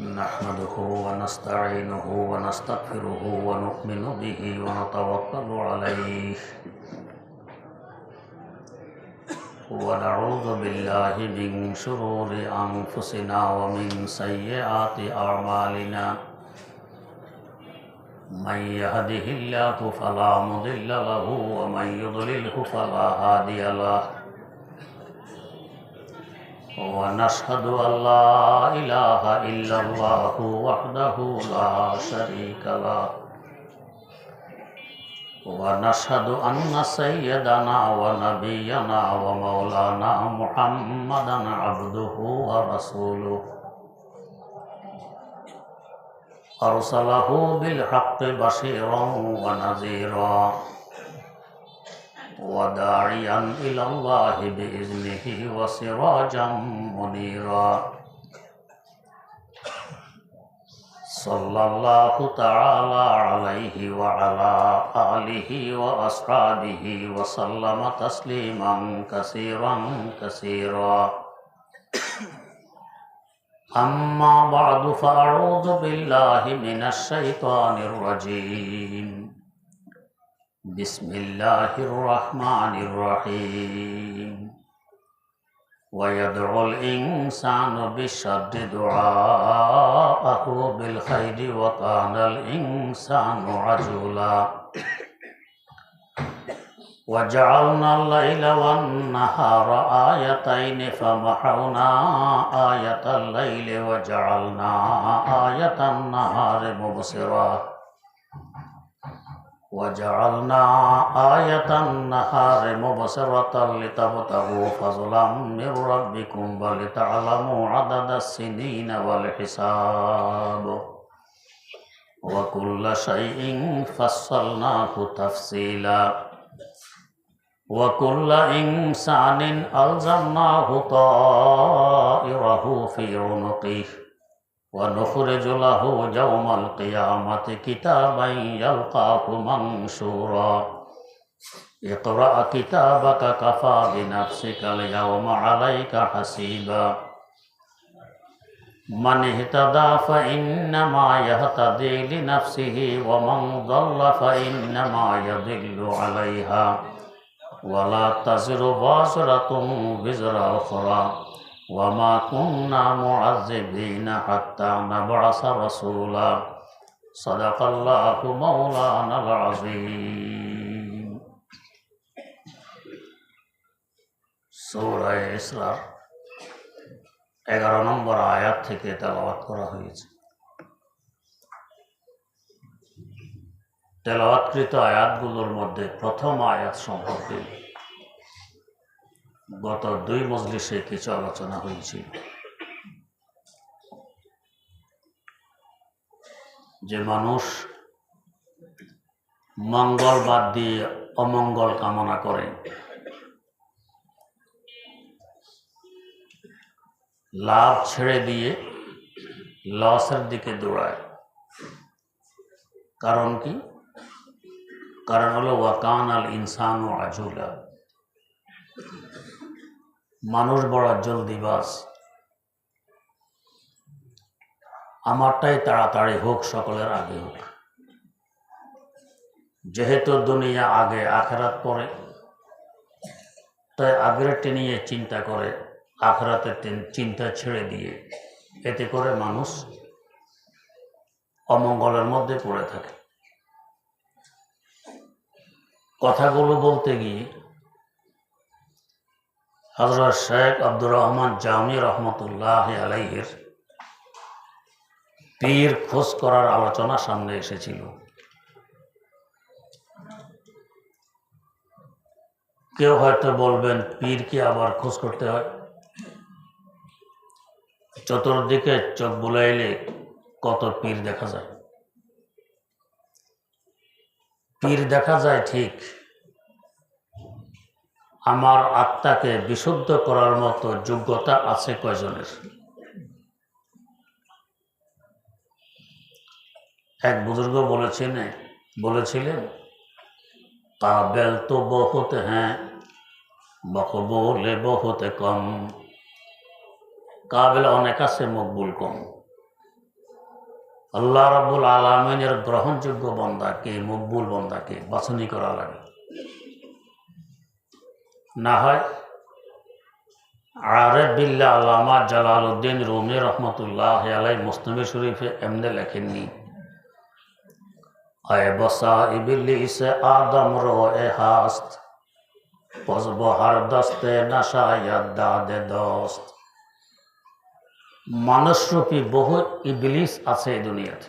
نحمده ونستعينه ونستغفره ونؤمن به ونتوكل عليه ونعوذ بالله من شرور أنفسنا ومن سيئات أعمالنا من يهده الله فلا مضل له ومن يضلله فلا هادي له ونشهد أن لا إله إلا الله وحده لا شريك له ونشهد أن سيدنا ونبينا ومولانا محمدا عبده ورسوله أرسله بالحق بشيرا ونذيرا وداعيا إلى الله بإذنه وسراجا منيرا صلى الله تعالى عليه وعلى آله وأصحابه وسلم تسليما كثيرا كثيرا أما بعد فأعوذ بالله من الشيطان الرجيم بسم الله الرحمن الرحيم ويدعو الإنسان بالشر دعاءه بالخير وكان الإنسان عجولا وجعلنا الليل والنهار آيتين فمحونا آية الليل وجعلنا آية النهار مبصرا وجعلنا آية النهار مبصرة لتبتغوا فضلا من ربكم ولتعلموا عدد السنين والحساب وكل شيء فصلناه تفصيلا وكل إنسان ألزمناه طائره في عنقه ونخرج له يوم القيامة كتابا يلقاه منشورا اقرأ كتابك كفى بنفسك اليوم عليك حسيبا من اهتدى فإنما يهتدي لنفسه ومن ضل فإنما يضل عليها ولا تزر وازرة وزر أخرى وما كنا معذبين حتى نبعث رسولا صدق الله مولانا العظيم সূরা ইসরার 11 নম্বর আয়াত থেকে তেলাওয়াত করা হয়েছে। তেলাওয়াতকৃত আয়াতগুলোর মধ্যে প্রথম আয়াত সম্পর্কে গত 2 মজলিসে কিছু আলোচনা হয়েছিল, যে মানুষ মঙ্গল বাদ দিয়ে অমঙ্গল কামনা করে, লাভ ছেড়ে দিয়ে লসের দিকে দৌড়ায়। কারণ কি? কারণ হলো ওয়াকান আল ইনসানু আজুলা, মানুষ বড় জলদিবাজ, আমারটাই তাড়াতাড়ি হোক, সকলের আগে হোক। যেহেতু দুনিয়া আগে আখেরাত পরে, তাই আগেরটি নিয়ে চিন্তা করে, আখেরাতের চিন্তা ছেড়ে দিয়ে এতে করে মানুষ অমঙ্গলের মধ্যে পড়ে থাকে। কথাগুলো বলতে গিয়ে হযরত শেখ আব্দুর রহমান জামি রহমতুল্লাহ আলাইহির পীর খোঁজ করার আলোচনা সামনে এসেছিল। কেউ হয়তো বলবেন, পীর কি আবার খোঁজ করতে হয়? চতুর্দিকে চোখ বুলাইলে কত পীর দেখা যায়। পীর দেখা যায় ঠিক, আমার আত্মাকে বিশুদ্ধ করার মতো যোগ্যতা আছে কয়জনের? এক বুজুর্গ বলেছিলেন, কাবেল তো বহুত হ্যাঁ মকবুলে বহুত কম। কাবেল অনেক আছে, মকবুল কম। আল্লাহ রাব্বুল আলামিনের গ্রহণযোগ্য বান্দাকে, মকবুল বান্দাকে বাছনি করা লাগে। না হয় আরেফ বিল্লাহ আল্লামা জালালউদ্দিন রুমি রহমতুল্লাহ আলাই মুসনাদে শরীফে এমনি লেখেননি, আয় বসা ইবলিস আদম রোয়ে হাস্ত পজব হার দস্তে নাশায়াত দাদে দস্ত। মানুষরূপী বহু ইবলিস আছে এই দুনিয়াতে,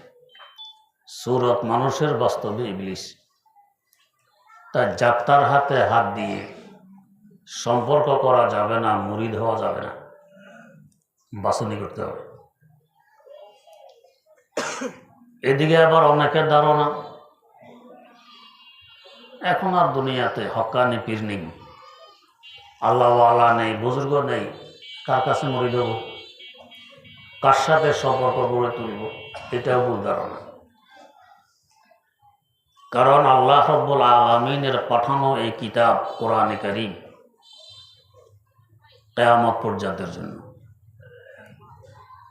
সুরত মানুষের, বাস্তবে ইবলিস। তা যাত্রার হাতে হাত দিয়ে সম্পর্ক করা যাবে না, মুরিদ হওয়া যাবে না, বাছনি করতে হবে। এদিকে আবার অনেকের ধারণা এখন আর দুনিয়াতে হক্কানি পীর নেই, আল্লাহওয়ালা নেই, বুজুর্গ নেই, কার কাছে মুরিদ হব, কার সাথে সম্পর্ক গড়ে তুলব, এটাও ভুল ধারণা। কারণ আল্লাহ রাব্বুল আলামিনের পাঠানো এই কিতাব কোরআনে কারীম কিয়ামত পর্যন্তের জন্য,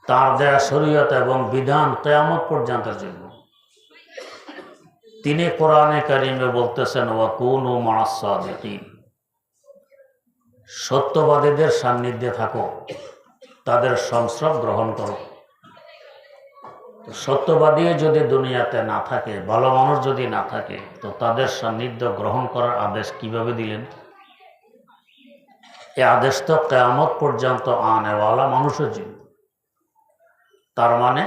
তার দেয়া শরীয়ত এবং বিধান কিয়ামত পর্যন্তের জন্য। তিনি কোরআনে কারীমে বলতেছেন ওয়াকুনু মা'আস সাদিকিন, সত্যবাদীদের সান্নিধ্যে থাকো, তাদের সংস্রব গ্রহণ করো। সত্যবাদী যদি দুনিয়াতে না থাকে, ভালো মানুষ যদি না থাকে, তো তাদের সান্নিধ্য গ্রহণ করার আদেশ কিভাবে দিলেন? এই আদেশ তো কিয়ামত পর্যন্ত আনেওয়ালা মানুষের জন্য। তার মানে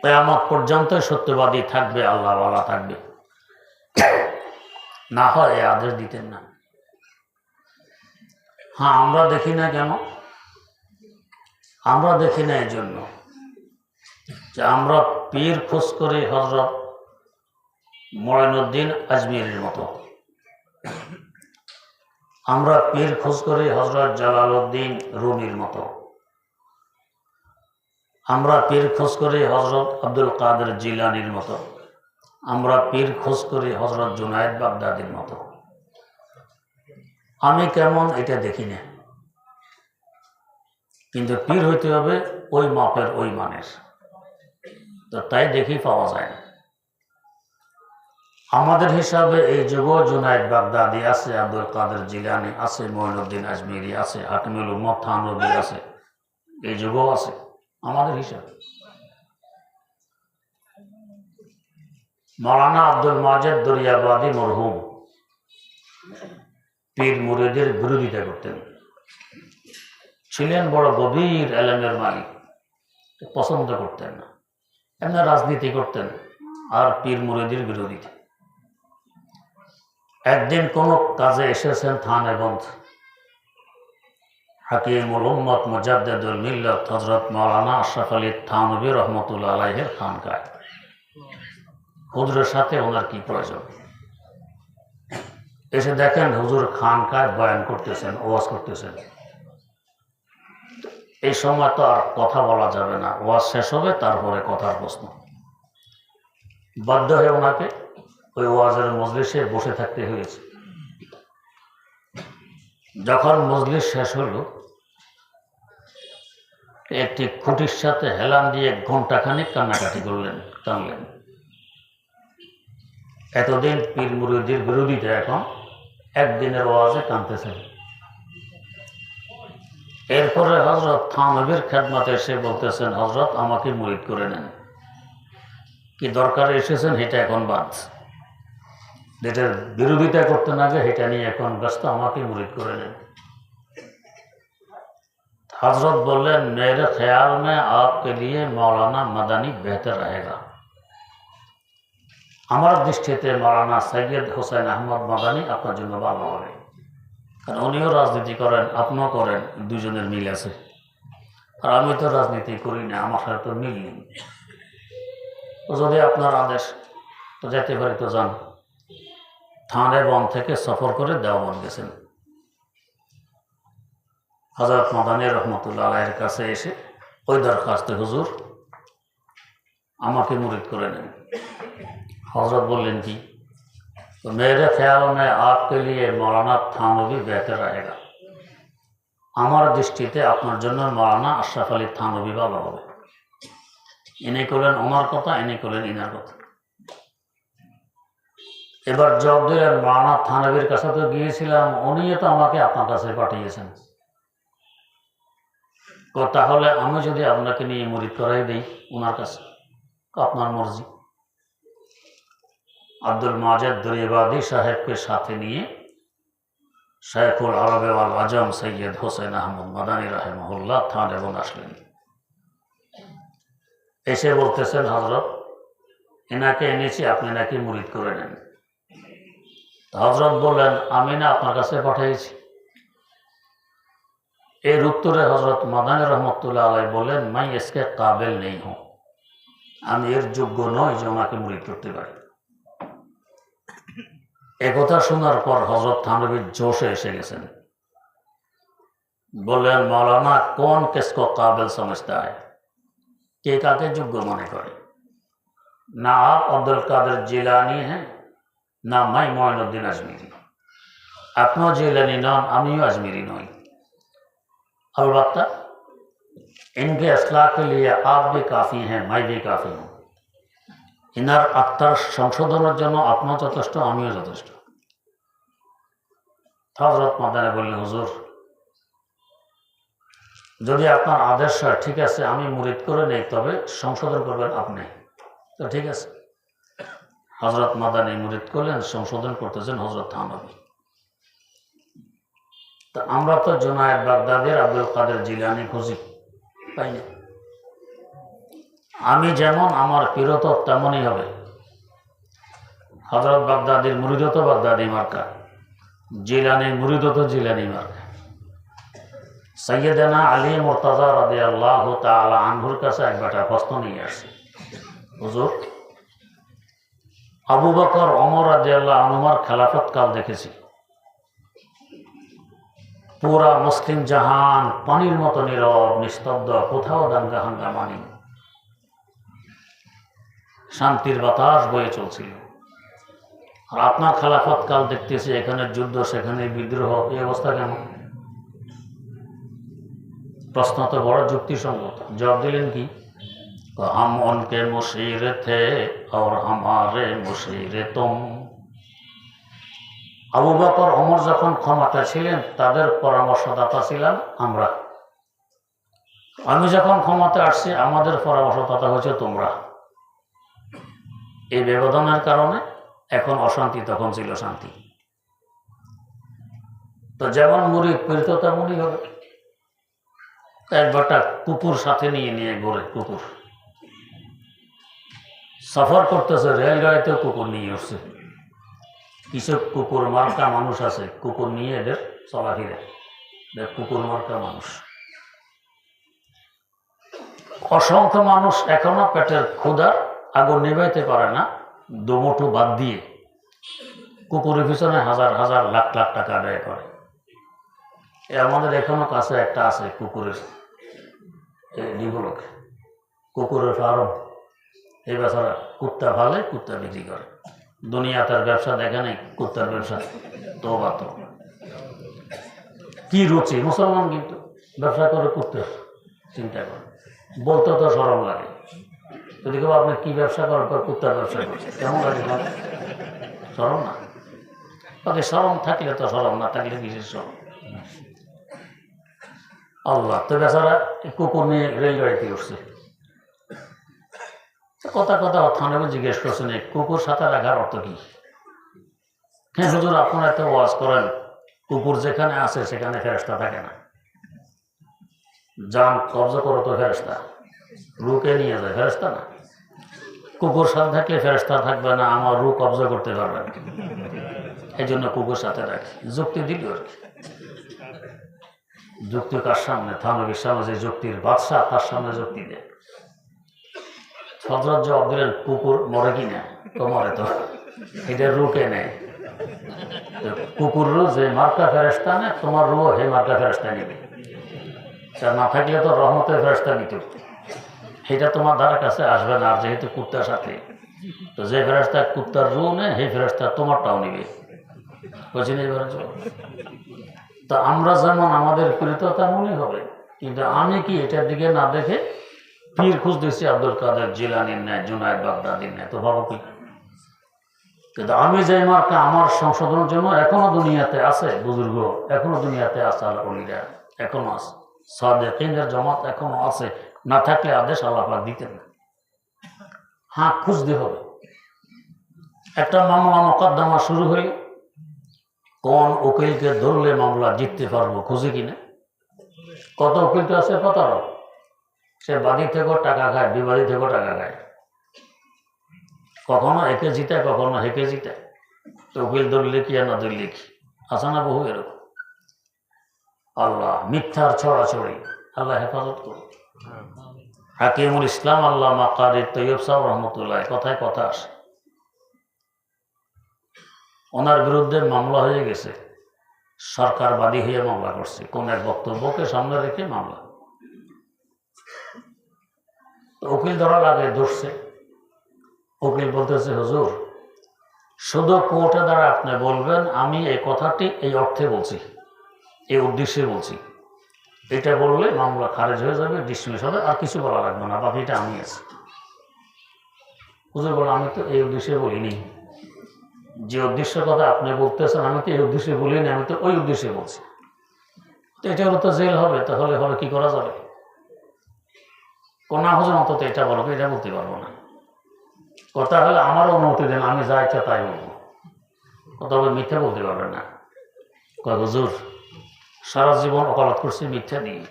কিয়ামত পর্যন্ত সত্যবাদী থাকবে, আল্লাহওয়ালা থাকবে, না হয় এই আদেশ দিতেন না। হ্যাঁ, আমরা দেখি না কেন? আমরা দেখি না এই জন্য যে আমরা পীর খোঁজ করি হযরত মুঈনুদ্দিন আজমিরের মতো, আমরা পীর খোঁজ করি হযরত জালালউদ্দিন রুমির মতো, আমরা পীর খোঁজ করি হযরত আব্দুল কাদের জিলানির মতো, আমরা পীর খোঁজ করি হযরত জুনায়েদ বাগদাদির মতো। আমি কেমন এটা দেখি না, কিন্তু পীর হইতে হবে ওই মাপের, ওই মানের। তো তাই দেখি পাওয়া যায় না। আমাদের হিসাবে এই যুগও জুনায়েদ বাগদাদি আছে, আব্দুল কাদের জিলানি আছে, মুঈনুদ্দিন আজমিরি আছে, হাকিমুল উম্মত থানভী আছে, এই যুগও আছে আমাদের হিসাবে। মাওলানা আব্দুল মাজেদ দরিয়াবাদী মরহুম পীর মুরিদের বিরোধিতা করতেন, ছিলেন বড় গভীর এলেমের মালিক, পছন্দ করতেন না, এমনি রাজনীতি করতেন আর পীর মুরিদের বিরোধিতা। একদিন কোন কাজে এসেছেন থানেবন্দ, হাকিমুল উম্মত মুজাদ্দিদুল মিল্লাত হযরত মাওলানা আশরাফ আলী থানভী রহমতুল্লাহ আলাইহির খানকায়। হুজুরের সাথে ওনার কি প্রয়োজন? এসে দেখেন হুজুর খানকায় বয়ান করতেছেন, ওয়াজ করতেছেন। এই সময় তো আর কথা বলা যাবে না, ওয়াজ শেষ হবে, তারপরে কথার প্রশ্ন। বাধ্য হয়ে ওনাকে ওই ওয়াজের মজলিসে বসে থাকতে হয়েছে। যখন মজলিস শেষ হলো, একটি খুঁটির সাথে হেলান দিয়ে ঘণ্টাখানিক কান্নাকাটি করলেন, কানলেন। এতদিন পীর মুরিদের বিরোধিতা, এখন একদিনের ওয়াজে কাঁদতেছেন। এরপরে হযরত থানভীর খেদমতে এসে বলতেছেন, হযরত আমাকে মুরিদ করে নেন, কি দরকারে এসেছেন সেটা এখন বাদ, যেটার বিরোধিতা করতে না গে সেটা নিয়ে এখন ব্যস্ত, আমাকে মুরিদ করে নেন। हजरत बोले मेरे ख्याल में आपके लिए मौलाना मदनी बेहतर रहेगा। আমার দৃষ্টিতে মৌলানা সৈয়দ হোসেন আহমদ মাদানী আপনার জন্য ভালো হবে, কারণ উনিও রাজনীতি করেন, আপনিও করেন, দুজনের মিল আছে। আর আমি তো রাজনীতি করি না, আমার সাথে তো মিল নেই। তো যদি আপনার আদেশ, তো যেতে পারি, তো যান। থানেবন্দ থেকে সফর করে দেওবন্দ গেছেন। হযরত মাদানী রহমতুল্লাহ আলাইহির কাছে এসে ওই দরখাস্তে, হুজুর আমাকে মুরিদ করে নেন। हजरत बोलें कि तो मेरे ख्याल में आपके लिए मौलाना थानवी बेहतर रहेगा। আমার দৃষ্টিতে আপনার জন্য মৌলানা আশরাফ আলী থানভী ভালো হবে। ইনি করলেন ওনার কথা, ইনি করলেন ইনার কথা। এবার জব দিলেন মাওলানা থানভীর কাছে তো গিয়েছিলাম, উনিও তো আমাকে আপনার কাছে পাঠিয়েছেন। তাহলে আমি যদি আপনাকে নিয়ে মুরিদ করাই দিই ওনার কাছে, আপনার মর্জি। আব্দুল মাজেদ দরিয়াবাদী সাহেবকে সাথে নিয়ে শাইখুল আরব ওয়াল আজম সৈয়দ হোসেন আহমদ মাদানী রাহিমাহুল্লাহ থানভী আসলেন। এসে বলতেছেন, হযরত এনাকে এনেছি, আপনি নাকি মুরিদ করে নেন। হযরত বললেন, আমি না আপনার কাছে পাঠিয়েছি। এর উত্তরে হযরত মাদানী রহমতুল্লাহ আলাইহি বললেন, মাই ইসকে কাবিল নেই হুঁ, আমি এর যোগ্য নই যে ওনাকে মুরিদ করতে পারি। একথা শোনার পর হযরত থানভীর জোশে এসে গেছেন। বললেন, মৌলানা কোন কিসকো কাবিল সমঝতা है, কে কাকে যোগ্য মনে করে? না আপ আব্দুল কাদের জিলানি হ্যাঁ, না মাই মঈনুদ্দিন আজমিরি। আপনিও জিলানি নন, আমিও আজমিরি নই। अलबत्ता इनके असलाह के लिए आप भी काफ़ी हैं, मैं भी काफ़ी हूँ। इनार आत्मार संशोधনের জন্য আপনিও যথেষ্ট, আমিও যথেষ্ট। হযরত মাদানী বললেন, হুজুর যদি আপনার আদেশ হয় ঠিক আছে, আমি মুরিদ করে নেই, তবে সংশোধন করবেন আপনি। তো ঠিক আছে। হযরত মাদানী মুরিদ করলেন, সংশোধন করতেছেন হযরত থানভী। তা আমরা তো জুনায়েদ বাগদাদির আব্দুল কাদের জিলানি খুঁজি, পাই না। আমি যেমন আমার পীরত তেমনই হবে। হযরত বাগদাদির মুরিদত বাগদাদি মার্কা, জিলানির মুরিদত জিলানি মার্কা। সৈয়দনা আলী মুর্তজা রাদিয়াল্লাহু তাআলা আনহুর কাছে এক বেটা প্রশ্ন নিয়ে আসছে, হুজুর আবু বকর ওমর রাদিয়াল্লাহু আনহুর খেলাফত কাল দেখেছি, পুরা মুসলিম জাহান পানির মতো নীরব নিস্তব্ধ, কোথাও দাঙ্গা হাঙ্গামা নেই, শান্তির বাতাস বয়ে চলছিল। আর আপনার খেলাফত কাল দেখতেছি এখানে যুদ্ধ, সেখানে বিদ্রোহ, এই অবস্থা কেমন? প্রশ্ন তো বড় যুক্তিসঙ্গত। জবাব দিলেন কি, হাম উনকে মুশির থে और हमारे मुशीर तुम। আবু বকর ওমর যখন ক্ষমতা ছিলেন তাদের পরামর্শদাতা ছিলাম আমরা, আমি যখন ক্ষমতা আসছি আমাদের পরামর্শদাতা হচ্ছে তোমরা। এই ব্যবধানের কারণে এখন অশান্তি, তখন ছিল শান্তি। তো যেমন মুরিদ পীড়িত তেমনই হবে। একবারটা কুকুর সাথে নিয়ে নিয়ে ঘোরে, কুকুর সফর করতেছে, রেলগাড়িতেও কুকুর নিয়ে উঠছে। কিছু কুকুর মার্কা মানুষ আছে, কুকুর নিয়ে এদের চলাফেরা, কুকুর মার্কা মানুষ। অসংখ্য মানুষ এখনো পেটের ক্ষুধার আগুন নিভাইতে পারে না, দুমুঠো বাদ দিয়ে কুকুরের পিছনে হাজার হাজার লাখ লাখ টাকা ব্যয় করে। আমাদের এখনো কাছে একটা আছে কুকুরের ডিভলক, কুকুরের ফার্ম। এই বেচারা কুত্তা ভালে, কুত্তা বিক্রি করে। দুনিয়া তার ব্যবসা দেখে নেই, কুত্তার ব্যবসা তো কি রুচি। মুসলমান কিন্তু ব্যবসা করে কুত্তার, চিন্তা করে বলতে তো শরম লাগে। যদি কেউ আপনি কি ব্যবসা করেন, কুত্তার ব্যবসা করছে, কেমন লাগে? শরম না? ওকে শরম থাকলে তো শরম, না থাকলে কিসের শরম? আল্লাহ, তো বেচারা কুকুর নিয়ে রেলগাড়িতে উঠছে। কথা কথা থানভী জিজ্ঞেস করছেন, এই কুকুর সাথে রাখার অর্থ কি? হ্যাঁ হুজুর, আপনারা এত ওয়াজ করেন, কুকুর যেখানে আছে সেখানে ফেরেশতা থাকে না। জান কবজা করো তো ফেরেশতা, রুকে নিয়ে যায়, ফেরেশতা না। কুকুর সাথে থাকলে ফেরেশতা থাকবে না, আমার রু কবজা করতে পারবে না, এই জন্য কুকুর সাথে রাখি। যুক্তি দিল আর কি। যুক্তি কার সামনে? থানভীর সামনে, যে যুক্তির বাদশা তার সামনে যুক্তি দেয়। হযরত জবাব দিলেন, কুকুর মরে কি না? তো মরে, তো এটা রুকে নেয়। কুকুর রু যে মার্কা ফেরেশতা নেয়, তোমার রু হে মার্কা ফেরেশতা নেবে। তা না থাকলে তো রহমতের ফেরেশতা নিত, সেটা তোমার ধারে কাছে আসবে না। আর যেহেতু কুত্তার সাথে, তো যে ফেরেশতা কুত্তার রু নেয়, সেই ফেরেশতা তোমারটাও নিবে। বুঝি নেই? তা আমরা যেমন আমাদের পীড়িত তেমনই হবে। কিন্তু আমি কি এটার দিকে না দেখে পীর খুঁজ দিচ্ছি আব্দুল কাদের জিলানির নেয়, জুনায়েদ বাগদাদির নেয়, তো ভাবো কি? কিন্তু আমি যে মার্কা আমার সংশোধনের জন্য এখনো দুনিয়াতে আছে, বুজুর্গ এখনো দুনিয়াতে আছে, আল্লাহ ওলিরা এখনো আছে, সাদেকিনের জমাত এখনো আছে, না থাকলে আদেশ আল্লাহ পাক দিতেন না। হ্যাঁ, খুঁজতে হবে। একটা মামলা মোকদ্দমা শুরু হইল, কোন উকিলকে ধরলে মামলা জিততে পারবো, খুঁজে কিনা। কত উকিল তো আছে কতারও, সে বাদী থেকেও টাকা খায়, বিবাদী থেকেও টাকা খায়, কখনো একে জিতায় কখনো হেকে জিতায়। তো উকিল ধরলে কি আর না ধরলে কি, আছে না বহু এরকম। আল্লাহ মিথ্যার ছড়াছড়ি, আল্লাহ হেফাজত করুন। হাকিমুল ইসলাম আল্লামা কারি তৈয়ব সাহেব রহমতুল্লাহ কথায় কথা আসে, ওনার বিরুদ্ধে মামলা হয়ে গেছে, সরকার বাদী হয়ে মামলা করছে, কোন এক বক্তব্যকে সামনে রেখে মামলা। উকিল ধরা লাগে, ধরছে। উকিল বলতেছে, হুজুর শুধু কোর্টে দ্বারা আপনি বলবেন আমি এই কথাটি এই অর্থে বলছি, এই উদ্দেশ্যে বলছি, এটা বললে মামলা খারেজ হয়ে যাবে, ডিসমিস হবে, আর কিছু বলা লাগবে না, বাকিটা আমি আছি। হুজুর বলে, আমি তো এই উদ্দেশ্যে বলিনি, যে উদ্দেশ্যের কথা আপনি বলতেছেন আমি তো এই উদ্দেশ্যে বলিনি, আমি তো ওই উদ্দেশ্যে বলছি। তো এটা হলে তো জেল হবে, তাহলে হবে কি করা যাবে? কোনা হুজুর অন্তত এটা বলবো, এটা বলতে পারবো না। কথা হলে আমারও অনুমতি দেন, আমি যা ইচ্ছা তাই বলবো। কথা বলে মিথ্যা বলতে পারবেন না। কয় হুজুর সারা জীবন ওকালত করছি মিথ্যা দিয়ে,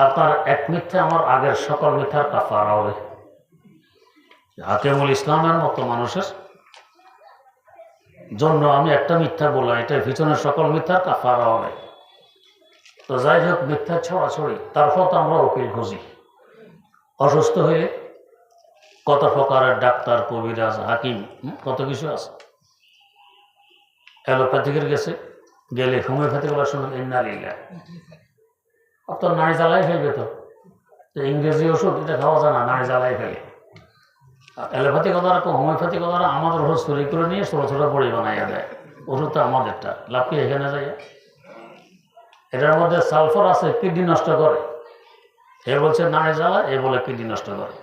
আপনার এক মিথ্যা আমার আগের সকল মিথ্যার কাফারা হবে। হাকিমুল ইসলামের মতো মানুষের জন্য আমি একটা মিথ্যা বললাম, এটার পিছনের সকল মিথ্যার কাফারা হবে। তো যাই হোক, মিথ্যা ছড়াছড়ি, তারপর তো আমরা উকিল খুঁজি। অসুস্থ হয়ে কত প্রকারের ডাক্তার, কবিরাজ, হাকিম, কত কিছু আছে। অ্যালোপ্যাথিকের গেছে, গেলে হোমিওপ্যাথি বলার সময় ইন্নালিল্লাহ, আপনার নাড়ি জ্বালাই ফেলবে। তো ইংরেজি ওষুধ এটা খাওয়া যায় না, নাড়ি জ্বালাই ফেলে। অ্যালোপ্যাথি কথাটা, হোমিওপ্যাথি কথাটা আমাদের ওষুধ তৈরি করে নিয়ে ছোটো ছোটো বড়ি বানাইয়া দেয়। ওষুধটা আমাদেরটা, লাভ কি এখানে যায়? এটার মধ্যে সালফার আছে, কিডনি নষ্ট করে। এ বলছে নাড়ি জ্বালা, এ বলে কিডনি নষ্ট করে।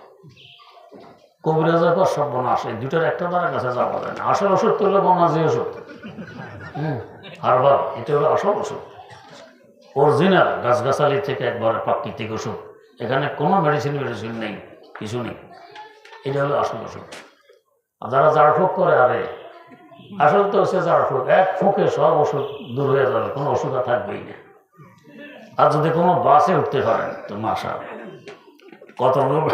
কবিরাজের পর সব বনাস, এই দুটোর একটা দ্বারা কাছে যাওয়া যায় না। আসল ওষুধ তুললে বনাজি ওষুধ, হারবার, এটা হলো আসল ওষুধ, অরিজিনাল গাছগাছালি থেকে একবারে প্রাকৃতিক ওষুধ। এখানে কোনো মেডিসিন নেই, কিছু নেই। এটা হলো আসল ওষুধ। আর যারা জাড়ফুঁক করে, আরে আসল তো হচ্ছে জাড়ফুঁক, এক ফুঁকে সব ওষুধ দূর হয়ে যাবে, কোনো ওষুধ আর থাকবেই না। আর যদি কোনো বাসে উঠতে পারেন তো মাসা কত লোক।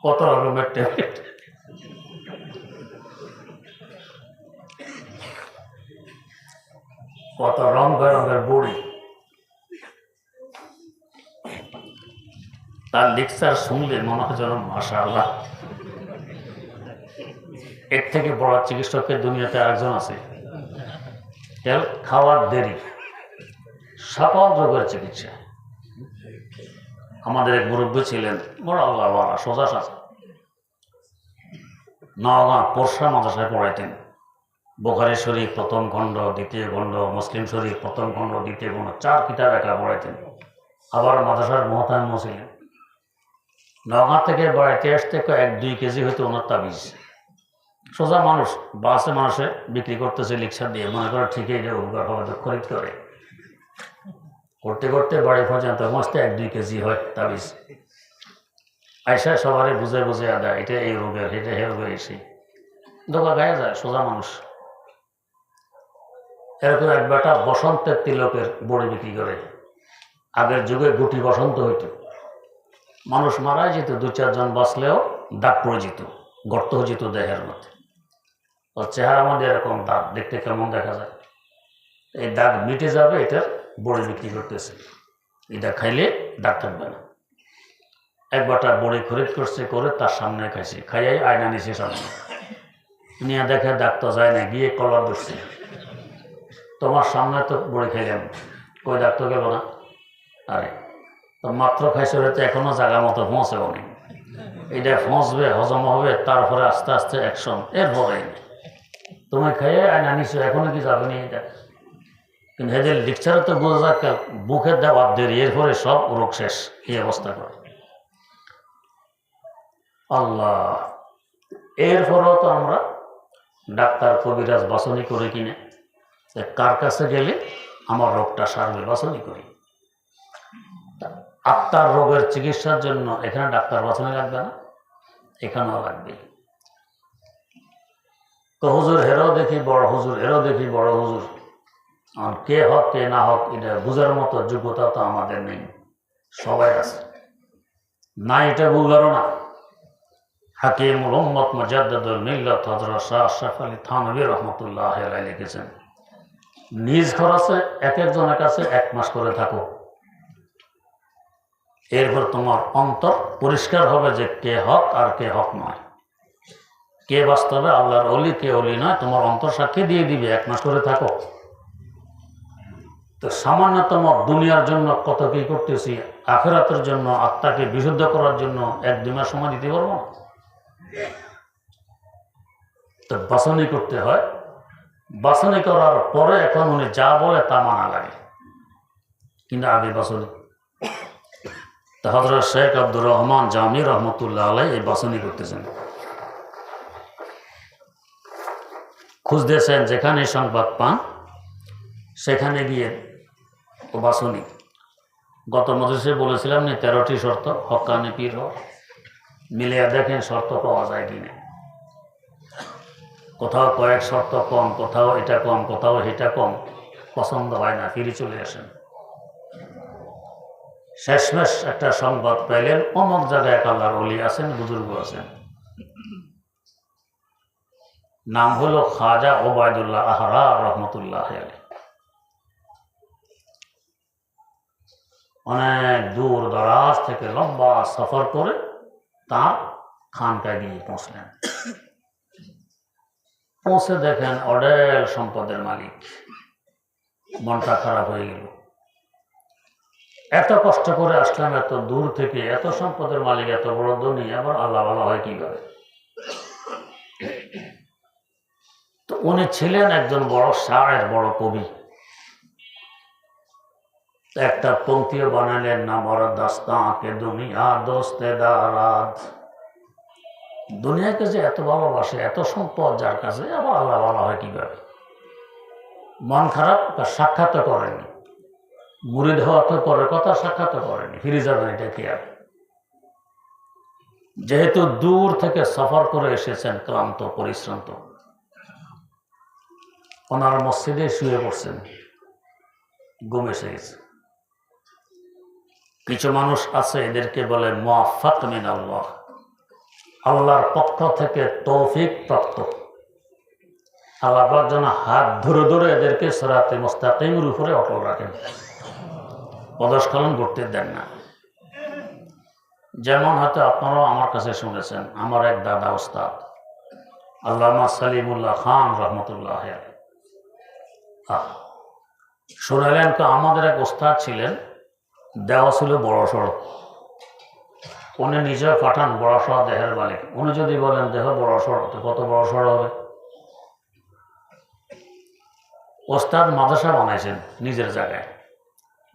কত রকমের ট্যাবলেট, কত রং বেরঙের বড়ি। তার লেকচার শুনলে মনে হয় যেন মাশাআল্লাহ, এর থেকে বড় চিকিৎসকের দুনিয়াতে আরেকজন আছে। তেল খাওয়ার দেরি, সকল রোগের চিকিৎসা। আমাদের এক মুরব্বী ছিলেন, বড় আল্লাহ সোজা সাজা, নওগাঁ পরশা মাদ্রাসায় পড়াইতেন। বুখারী শরীফ প্রথম খণ্ড, দ্বিতীয় খণ্ড, মুসলিম শরীফ প্রথম খণ্ড, দ্বিতীয় খণ্ড, 4 কিতাব একা পড়াইতেন। আবার মাদ্রাসার মহতামিম ছিলেন। নওগাঁ থেকে বাড়িতে আসতে 1-2 কেজি হয়তো ওনার তাবিজ। সোজা মানুষ, বাসে মানুষে বিক্রি করতেছে লেকচার দিয়ে, মনে করে ঠিকই এটা উপকার হবে, তো খরিদ করে। করতে করতে বাড়ি পর্যন্ত মস্তে 1-2 কেজি হয় তাবিজ। আয়সা সবারই বুঝে বুঝে আদা, এটা এই রোগের, এটা হে রোগের, এসে ধোকা গায়ে যায় সোজা মানুষ। এরকম এক বেটা বসন্তের তিলকের বড়ি বিক্রি করে। আগের যুগে গুটি বসন্ত হইত, মানুষ মারাই যেত, 2-4 জন বাঁচলেও দাগ পড়ে যেত, গর্ত হয়ে যেত দেহের মধ্যে। ওর চেহারার মধ্যে এরকম দাগ, দেখতে কেমন দেখা যায়। এই দাগ মিটে যাবে, এটার বড়ি বিক্রি করতেছে, এটা খাইলে দাগ থাকবে না। এক বাটা বড়ি খরিদ করছে, করে তার সামনে খাইছে, খাইয়াই আয়না নিছে সামনে নিয়ে দেখে দাগ তো যায় না, গিয়ে কলার ধরছে, তোমার সামনে তো বড়ি খাইলাম, কই দাগ তো গেল না। আরে তো মাত্র খাইছে, হয়তো এখনো জায়গা মতো পৌঁছেও নেই। এটা ফসবে, হজম হবে, তারপরে আস্তে আস্তে অ্যাকশন, এরপরে তুমি খেয়ে আয়না নিছো, এখনো কি যাবে না এটা। কিন্তু এদের লিকচারে তো বোঝা যাক বুকের দেওয়ার দেরি, এরপরে সব রোগ শেষ, এই অবস্থা করে আল্লাহ। এরপরেও তো আমরা ডাক্তার কবিরাজ বাছনি করে কিনে কার কাছে গেলে আমার রোগটা সারবে বাছনি করি। আত্মার রোগের চিকিৎসার জন্য এখানে ডাক্তার বাছনি লাগবে না, এখানেও লাগবে। তো হুজুর হেরাও দেখি বড় হুজুর, এরাও দেখি বড় হুজুর, আর কে হক কে না হক এটা বুঝার মতো যোগ্যতা তো আমাদের নেই। সবাই আছে না, এটা বুঝারও না। হাকিমুল উম্মত মুজাদ্দিদুল মিল্লাত হযরত শাহ আশরাফ আলী থানভী রাহমাতুল্লাহ আলাইহি লিখেছেন, নিজ খরচে এক একজনের কাছে 1 মাস করে থাকো, এরপর তোমার অন্তর পরিষ্কার হবে যে কে হক আর কে হক নয়, কে বাস্তবে আল্লাহর ওলি, কে ওলি নয়। তোমার অন্তর সাক্ষী দিয়ে দিবে, 1 মাস করে থাকো। তো সামান্যতম দুনিয়ার জন্য কত কি করতেছি, আখিরাতের জন্য, আত্মাকে বিশুদ্ধ করার জন্য 1-2 মাস সময় দিতে পারবো না। তো বাছনি করতে হয়, বাছনি করার পরে এখন উনি যা বলে তা মানা লাগে, কিন্তু আগে বাছনি। তো হযরত শেখ আব্দুর রহমান জামি রহমতুল্লাহ আলাইহি এই বাছনি করতেছেন, খুঁজতেছেন, যেখানে সংবাদ পান সেখানে গিয়ে ও বাছনি। গত মজলিসে বলেছিলাম না 13টি শর্ত হক্কানি পীর হওয়া, মিলিয়ে দেখেন শর্ত পাওয়া যায় কিনা। কোথাও কয়েক শর্ত কম, কোথাও এটা কম, কোথাও এটা কম, পছন্দ হয় না, ফিরে চলে আসেন। শেষমেশ একটা সংবাদ পাইলেন, অমুক জায়গায় এক আল্লাহর ওলি আছেন, বুজুর্গ আছেন, নাম হলো খাজা ওবায়দুল্লাহ আহরা রহমতুল্লাহ আলাইহি। অনেক দূর দরাজ থেকে লম্বা সফর করে তার খানকায় গিয়ে পৌঁছলেন। পৌঁছে দেখেন অডেল সম্পদের মালিক। মনটা খারাপ হয়ে গেল, এত কষ্ট করে আসলাম, এত দূর থেকে, এত সম্পদের মালিক, এত বড় ধনী, আবার আল্লাহ বলা হয় কিভাবে। তো উনি ছিলেন একজন বড় শায়ের, বড় কবি। একটা পঙ্ক্তিও বানালেন না, বড় দাস্তাঁকে দুনিয়া দোস্তে দারাদ। দুনিয়াকে যে এত ভালোবাসে, এত সম্পদ যার কাছে, আবার আল্লাহ বলা হয় কিভাবে। মন খারাপ, সাক্ষাৎ করেনি, মুরিদ হওয়া তো পরের কথা, সাক্ষাৎ করেনি, ফিরে যাবেন এটা কি আর। যেহেতু দূর থেকে সফর করে এসেছেন, ক্লান্ত পরিশ্রান্ত, ওনার মসজিদে শুয়ে পড়ছেন, ঘুম এসে গেছে। কিছু মানুষ আছে এদেরকে বলে মুআফফাক মিন আল্লাহ, আল্লাহর পক্ষ থেকে তৌফিক প্রাপ্ত। আল্লাহ পাক যেন হাত ধরে ধরে এদেরকে সিরাতে মুস্তাকিমের উপরে অটল রাখেন, পদস্খলন করতে দেন না। যেমন হয়তো আপনারাও আমার কাছে শুনেছেন, আমার এক দাদা ওস্তাদ আল্লামা সালিমুল্লাহ খান রহমতুল্লাহ আলাইহি শোনালেন, তো আমাদের এক ওস্তাদ ছিলেন, দেওয়া ছিল বড় সড়ো, উনি নিজে পাঠান বড় সড়ো দেহের মালিক। উনি যদি বলেন দেহ বড় সড়ো, তো কত বড় সড়ো হবে। ওস্তাদ মাদ্রাসা বানাইছেন নিজের জায়গায়,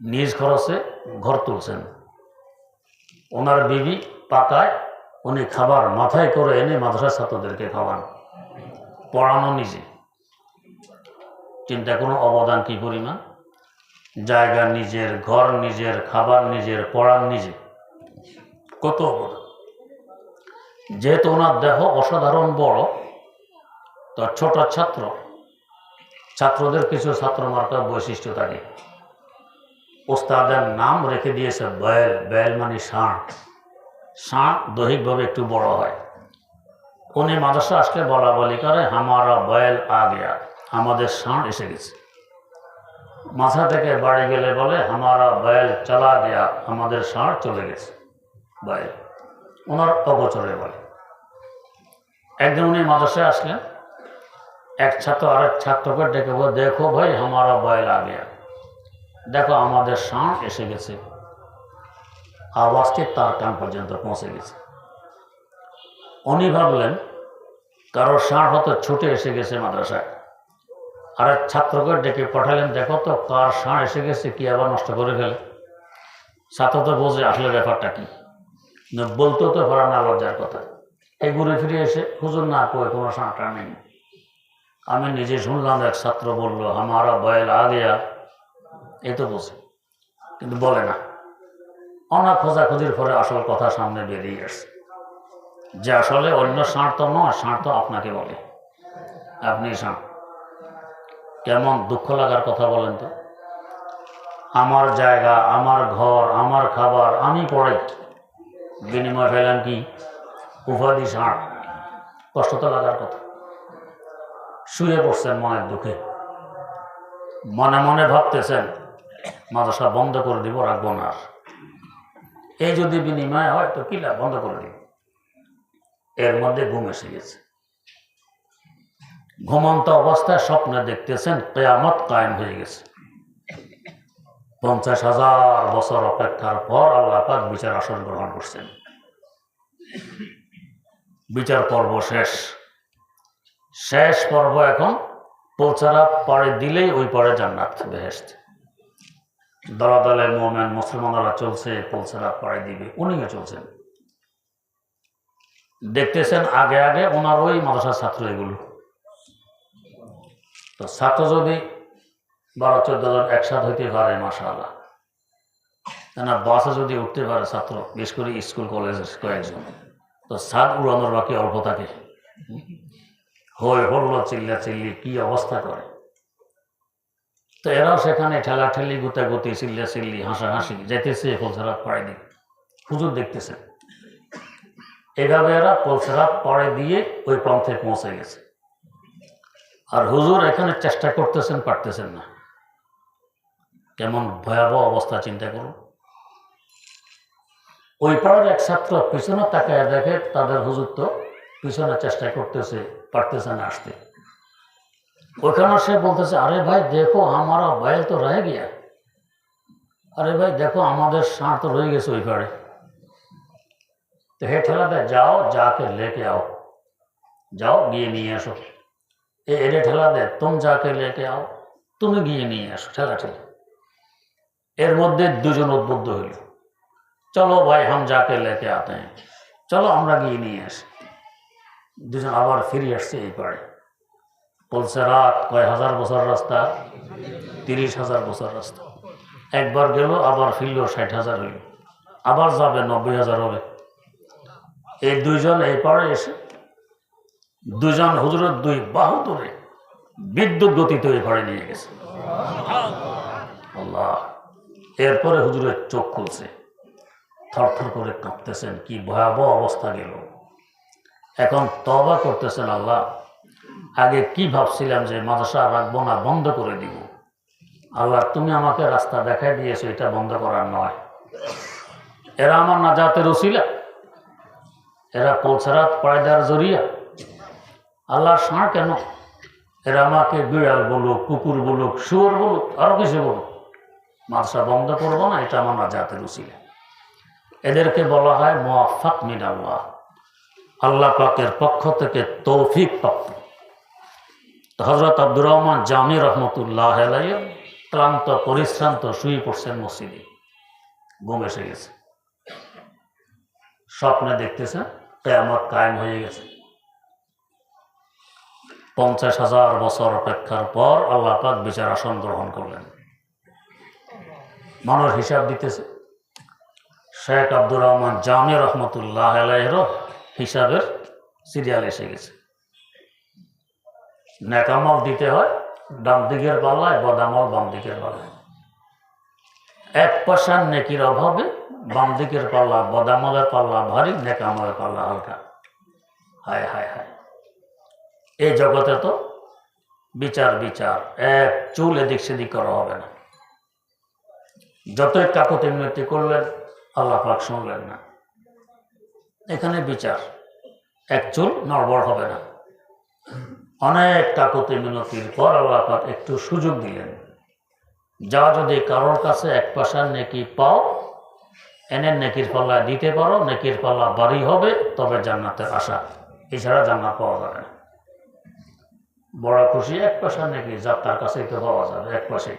নিজ খরচে ঘর তুলছেন, ওনার বিবি পাকায়, উনি খাবার মাথায় করে এনে মাদ্রাসার ছাত্রদেরকে খাওয়ান, পড়ানো নিজে। চিন্তা করুন অবদান কি পরিমাণ। জায়গা নিজের, ঘর নিজের, খাবার নিজের, পড়ান নিজে, কত অবদান। যেহেতু ওনার দেহ অসাধারণ বড়, তো ছোট ছাত্রদের কিছু ছাত্র মার্কা বৈশিষ্ট্য থাকে। ওস্তাদের নাম রেখে দিয়েছে বয়েল। বয়েল মানে ষাঁড়। ষাঁড় দৈহিকভাবে একটু বড় হয়। উনি মাদ্রাসা আসলে বলা বলি করে, হামারা বয়েল আ গেয়া, আমাদের ষাঁড় এসে গেছে। মাথা থেকে বাড়ি গেলে বলে হামারা বয়েল চালা গেয়া, আমাদের ষাঁড় চলে গেছে। বয়েল ওনার অগোচরে বলে। একদিন উনি মাদ্রাসায় আসলেন, এক ছাত্র আরেক ছাত্রকে ডেকে বলে, দেখো ভাই হামারা বয়েল আ গেয়া, দেখো আমাদের ষাঁড় এসে গেছে। আওয়াজটি তার কান পর্যন্ত পৌঁছে গেছে। উনি ভাবলেন কারো ষাঁড় হয়তো ছুটে এসে গেছে মাদ্রাসায়, আর এক ছাত্রকে ডেকে পাঠালেন, দেখো তো কার ষাঁড় এসে গেছে, কি আবার নষ্ট করে ফেলে। ছাত্র তো বোঝে আসলে ব্যাপারটা কি, বলতেও তো পারে না, লজ্জার কথা। এই ঘুরে ফিরে এসে, হুজুর না কয়ে কোনো ষাঁড়টা নেই। আমি নিজে শুনলাম এক ছাত্র বলল, আমারা বয়েল আ গেয়া, এই তো বোঝে কিন্তু বলে না। অনেক খোঁজাখুঁজির পরে আসল কথা সামনে বেরিয়ে আসছে যে আসলে অন্য ষাঁড় তো নয়, ষাঁড় তো আপনাকে বলে, আপনি ষাঁড়। কেমন দুঃখ লাগার কথা বলেন তো। আমার জায়গা, আমার ঘর, আমার খাবার আমি পড়াই, বিনিময় ফেলেন কি উপাধি ষাঁড়। কষ্ট তো লাগার কথা। শুয়ে পড়ছেন মনের দুঃখে, মনে মনে ভাবতেছেন মাদ্রাসা বন্ধ করে দিব, রাখবো না আর। এই যদি বিনিময় হয় তো কি লাভ, বন্ধ করে দিব। এর মধ্যে ঘুম এসে গেছে। ঘুমন্ত অবস্থায় স্বপ্নে দেখতেছেন কিয়ামত কায়েম হয়ে গেছে। 50,000 বছর অপেক্ষার পর আল্লাহ পাক বিচার আসন গ্রহণ করছেন। বিচার পর্ব শেষ, শেষ পর্ব এখন। পৌঁছারা পরে দিলেই ওই পরে জান্নাত বেহেশত। দলে দলে মুমিন মুসলমানরা চলছে, পৌঁছারা পরে দিবে, উনিও চলছেন। দেখতেছেন আগে আগে ওনার ওই মাদ্রাসার ছাত্র এগুলো। তো ছাত্র যদি 12-14 জন একসাথে হইতে পারে মাশাআল্লাহ, না বাসে যদি উঠতে পারে ছাত্র, বিশেষ করে স্কুল কলেজের কয়েকজন, তো ছাদ উড়ানোর বাকি অল্প থাকে। হই হল্লো চিল্লা চিল্লি কি অবস্থা করে। তো এরাও সেখানে ঠেলাঠেলি, গুতাগুতি, চিল্লা চিল্লি, হাসাহাসি যেতেছে পৌঁছারাত পাড়ে দিয়ে। হুজুর দেখতেছে এভাবে এরা পৌঁছারাত পাড়ে দিয়ে ওই পন্থে পৌঁছে গেছে। আর হুজুর এখানে চেষ্টা করতেছেন, পারতেছেন না। কেমন ভয়াবহ অবস্থা চিন্তা করুন। ওই পাড়ার এক ছাত্র পিছনে তাকায় দেখে তাদের হুজুর তো পিছনে চেষ্টা করতেছে, পারতেছে না আসতে। ওইখানে সে বলতেছে, আরে ভাই দেখো আমারা বাইল তো রয়ে গিয়া, আরে ভাই দেখো আমাদের ষাঁড় তো রয়ে গেছে ওই পাড়ে। তো হে ঠেলা দেয়, যাও যাকে লেকে आओ, যাও গিয়ে নিয়ে আসো। এরে ঠেলা দেয়, তুম যাকে লেকে आओ, তুমি গিয়ে নিয়ে আসো, ঠেলা ঠেলা। এর মধ্যে দুজন উদ্বুদ্ধ হইল, চলো ভাই হাম যাকে লেকে আতে হ্যাঁ, চলো আমরা গিয়ে নিয়ে আসি। দুজন আবার ফিরে আসছে এই পাড়ে। বলছে রাত কয় হাজার বছর রাস্তা, 30,000 বছর রাস্তা। একবার গেল আবার ফিরল, 60,000 হইল, আবার যাবে 90,000 হবে। এই দুইজন এই পাড়ে এসে দুজন হুজুরের 2 বাহু ধরে বিদ্যুৎ গতিতে এই পাড়ে নিয়ে গেছে। আল্লাহ। এরপরে হুজুরের চোখ খুলছে, থরথর করে কাঁপতেছেন, কি ভয়াবহ অবস্থা গেল। এখন তওবা করতেছেন, আল্লাহ আগে কি ভাবছিলাম যে মাদ্রাসা রাখবো না, বন্ধ করে দিব। আল্লাহ তুমি আমাকে রাস্তা দেখাই দিয়েছো, এটা বন্ধ করার নয়। এরা আমার নাজাতের উসিলা, এরা পৌঁছারাত পাড়ে দেওয়ার জরিয়া। আল্লাহ ষাঁড় কেন, এরা আমাকে বিড়াল বলুক, কুকুর বলুক, শুয়োর বলুক, আরো কিছু বলুক, মাদ্রাসা বন্ধ করবো না, এটা আমার নাজাতের উসিলা। এদেরকে বলা হয় মুআফফাক মিন আল্লাহ, আল্লাহ পাকের পক্ষ থেকে তৌফিক প্রাপ্ত। তো হযরত আব্দুর রহমান জামি রহমতুল্লাহ আলাইহি ক্লান্ত পরিশ্রান্ত শুয়ে পড়ছেন মসজিদে, ঘুম এসে গেছে। স্বপ্নে দেখতেছেন কিয়ামত কায়েম হয়ে গেছে। 50,000 বছর অপেক্ষার পর আল্লাহ পাক বিচার আসন গ্রহণ করলেন। মানুষ হিসাব দিতেছে। শেখ আব্দুর রহমান জামি রহমতুল্লাহ আলাইহির হিসাবের সিরিয়াল এসে গেছে। নেকামল দিতে হয় ডান দিকের পাল্লায়, বদামল বাম দিকের পাল্লায়। 1 পয়সার নেকির অভাবে বাম দিকের পাল্লা, বদামলের পাল্লা ভারী, নেকামলের পাল্লা হালকা। হায় হায় হায়, এই জগতে তো বিচার বিচার, এক চুল এদিক সেদিক করা হবে না। যতই কাকুতি মিনতি করলেন আল্লাহ পাক শুনলেন না। এখানে বিচার, এক চুল নড়বড় হবে না। অনেক কাকুতি মিনতির পর আল্লাহ পাক একটু সুযোগ দিলেন, যা যদি কারোর কাছে 1 পয়সার নেকি পাও এনে নেকির পাল্লা দিতে পারো, নেকির পাল্লা বাড়ি হবে, তবে জান্নাতের আশা। এছাড়া জান্নাত পাওয়া যাবে না। বড় খুশি 1 পয়সা নেকি যাত্রার কাছেই তো পাওয়া যাবে, 1 পয়সাই।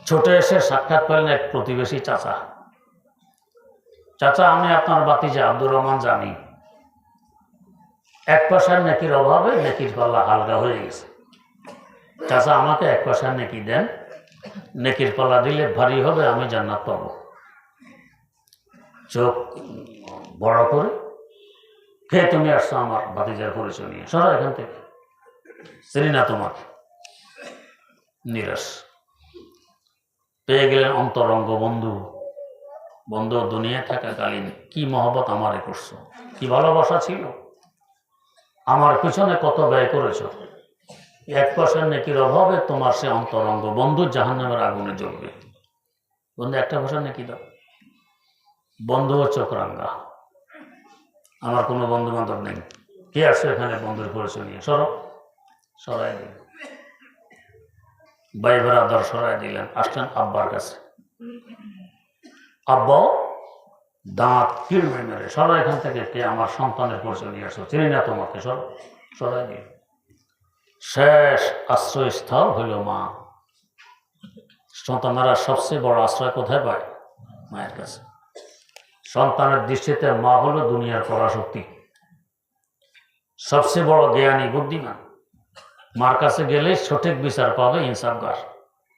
ছোট এসে সাক্ষাৎ পেলেন এক প্রতিবেশী চাচা। চাচা, আমি আপনার বাতিজা আব্দুর রহমান জানি, 1 পয়সার নেকির অভাবে নেকির পাল্লা হালকা হয়ে গেছে। চাচা, আমাকে 1 পয়সার নেকি দেন, নেকির পাল্লা দিলে ভারী হবে, আমি জান্নাত পাবো। চোখ বড় করে, কে তুমি আসছো আমার ভাতিজার পরিচয় নিয়ে, সরো এখান থেকে, চিনি না তোমাকে। নিরাশ। পেয়ে গেলেন অন্তরঙ্গ বন্ধু। বন্ধু, দুনিয়া থাকাকালীন কি মহব্বত আমারে করছো, কি ভালোবাসা ছিল, আমার পিছনে কত ব্যয় করেছ। 1 পয়সার নেকির অভাবে তোমার সে অন্তরঙ্গ বন্ধু জাহান্নামের আগুনে জ্বলবে। বন্ধু, 1 পয়সা নেকি দাও। বন্ধু চোখ রাঙ্গা, আমার কোনো বন্ধু বান্ধব নেই, কে আসছে এখানে বন্ধুর পরিচয় নিয়ে, সরো। সরাই দিল। ভাই বেড়াদার সরাই দিলেন। আসলেন আব্বার কাছে। আব্বা দাঁত কিড়মে মেরে, সরো এখান থেকে, কে আমার সন্তানের পরিচয় নিয়ে আসো, চিনি না তোমাকে, সরো। সরাই দিল। শেষ আশ্রয়স্থল হইল মা। সন্তানেরা সবচেয়ে বড় আশ্রয় কোথায় পায়? মায়ের কাছে। সন্তানের দৃষ্টিতে মা হলো দুনিয়ার পরাশক্তি, সবচেয়ে বড় জ্ঞানী, বুদ্ধিমান। মার কাছে গেলেই সঠিক বিচার পাবে, ইনসাফগার।